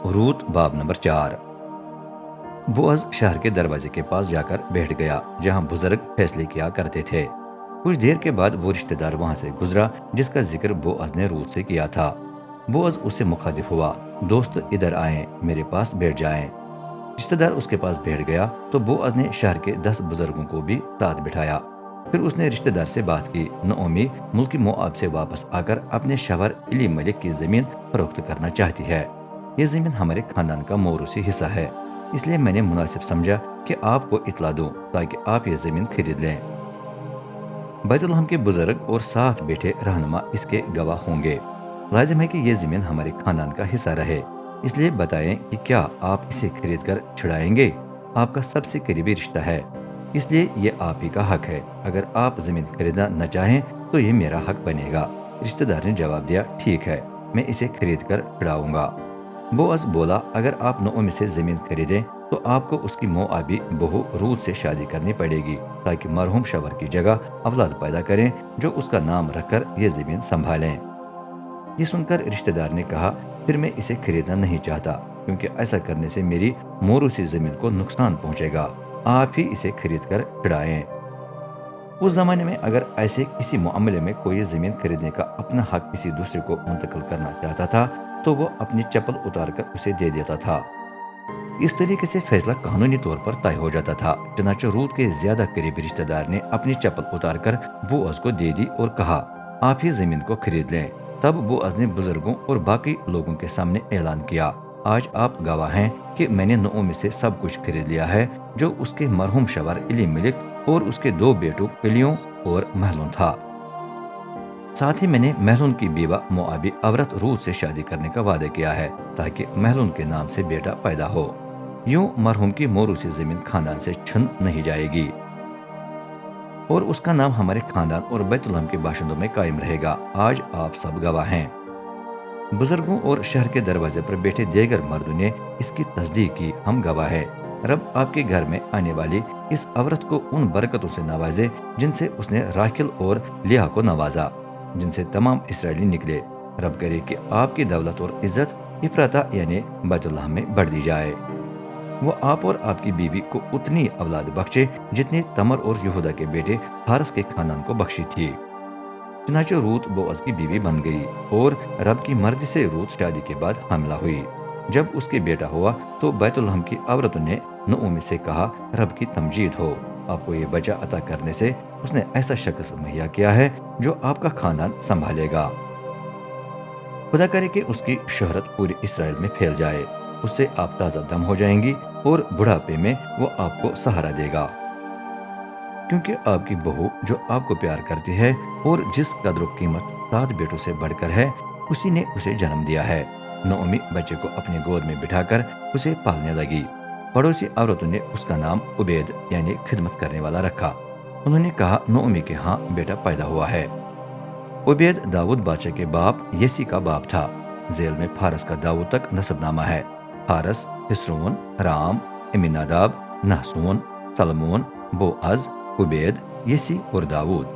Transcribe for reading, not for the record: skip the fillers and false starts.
रूत बाब number 4। Boaz शहर के दरवाजे के पास जाकर बैठ गया जहां बुजुर्ग फैसले किया करते थे। कुछ देर के बाद वो रिश्तेदार वहां से गुजरा जिसका जिक्र बोअज ने रूत से किया था। बोअज उससे मुखातिब हुआ, दोस्त इधर आए, मेरे पास बैठ जाएं। रिश्तेदार उसके पास बैठ गया तो बोअज ने शहर के 10 बुजुर्गों को भी साथ बिठाया। फिर उसने रिश्तेदार से बात की, नओमी मुल्क मोआब से वापस आकर अपने शवहर इलीमेलेक की जमीन फरोख्त करना चाहती है। ये जमीन हमारे खानदान का मौरूसी हिस्सा है, इसलिए मैंने मुनासिब समझा कि आपको इतला दूं ताकि आप ये जमीन खरीद लें। बैतुलहम के बुजुर्ग और साथ बैठे रहनुमा इसके गवाह होंगे। लाजिम है कि ये जमीन हमारे खानदान का हिस्सा रहे, इसलिए बताएं कि क्या आप इसे खरीद कर छुड़ाएंगे। आपका सबसे करीबी रिश्ता है, इसलिए ये आप ही का हक है। अगर आप जमीन खरीदना न चाहें तो ये मेरा हक बनेगा। रिश्तेदार ने जवाब दिया, ठीक है, मैं इसे खरीद कर छुड़ाऊंगा। बोअज बोला, अगर आप नओमी से जमीन खरीदें तो आपको उसकी मोआबी बहू रूत से शादी करनी पड़ेगी ताकि मरहूम शवर की जगह औलाद पैदा करें जो उसका नाम रखकर ये जमीन संभालें। ये सुनकर रिश्तेदार ने कहा, फिर मैं इसे खरीदना नहीं चाहता क्योंकि ऐसा करने से मेरी मोरूसी जमीन को नुकसान पहुंचेगा। आप ही इसे खरीद कर छुड़ाएं। उस जमाने में अगर ऐसे किसी मामले में कोई जमीन खरीदने का अपना हक किसी दूसरे को मुंतकिल करना चाहता था तो वो अपनी चप्पल उतार कर उसे दे देता था। इस तरीके से फैसला कानूनी तौर पर तय हो जाता था। चनाचे रूत के ज्यादा करीबी रिश्तेदार ने अपनी चप्पल उतार कर बोअज को दे दी और कहा, आप ही जमीन को खरीद लें। तब बोअज ने बुजुर्गों और बाकी लोगों के सामने ऐलान किया, आज आप गवाह हैं कि मैंने नओमी से सब कुछ खरीद लिया है जो उसके मरहूम शवर इलीमेलेक और उसके 2 बेटों किलियों और महलून था। साथ ही मैंने महलून की बीवा मोआबी औरत रूत से शादी करने का वादा किया है ताकि महलून के नाम से बेटा पैदा हो। यूं मरहूम की मोरूसी जमीन खानदान से छुन नहीं जाएगी और उसका नाम हमारे खानदान और बैतुलहम के बाशिंदों में कायम रहेगा। आज आप सब गवाह हैं। बुजुर्गों और शहर के दरवाजे पर बैठे देगर मर्दों ने इसकी तस्दीक की, हम गवाह हैं। रब आपके घर में आने वाली इस औरत को उन बरकतों से नवाजे जिनसे उसने राखिल और लिया को नवाजा, जिनसे तमाम इसराइली निकले। रब करे कि आपकी दौलत और इज्जत इफराता यानी बैतुल्लाह में बढ़ दी जाए। वो आप और आपकी बीवी को उतनी औलाद बख्शे जितनी तमर और यहूदा के बेटे हारस के खानदान को बख्शी थी। चनाचे रूत बोअज की बीवी बन गई और रब की मर्जी से रूत शादी के बाद हामिला हुई। जब उसके बेटा हुआ तो बैतुलहम की औरतों ने नओमी से कहा, रब की तमजीद हो, आपको ये बच्चा अता करने से उसने ऐसा शख्स मुहैया किया है जो आपका खानदान संभालेगा। खुदा करे कि उसकी शोहरत पूरे इसराइल में फैल जाए, उससे आप ताज़ा दम हो जाएंगी और बुढ़ापे में वो आपको सहारा देगा। क्योंकि आपकी बहू जो आपको प्यार करती है और जिस कदर कीमत 7 बेटों से बढ़कर है, उसी ने उसे जन्म दिया है। नओमी बच्चे को अपनी गोद में बिठाकर उसे पालने लगी। पड़ोसी औरतों ने उसका नाम उबैद यानी खिदमत करने वाला रखा। उन्होंने कहा, नओमी के यहाँ बेटा पैदा हुआ है। उबैद दाऊद बादशाह के बाप यसी का बाप था। जेल में फारस का दाऊद तक नसबनामा है। फारस, हिस्रोन, राम, अमीनादाब, नहसून, सलमोन, बोअज, उबैद, यसी और दाऊद।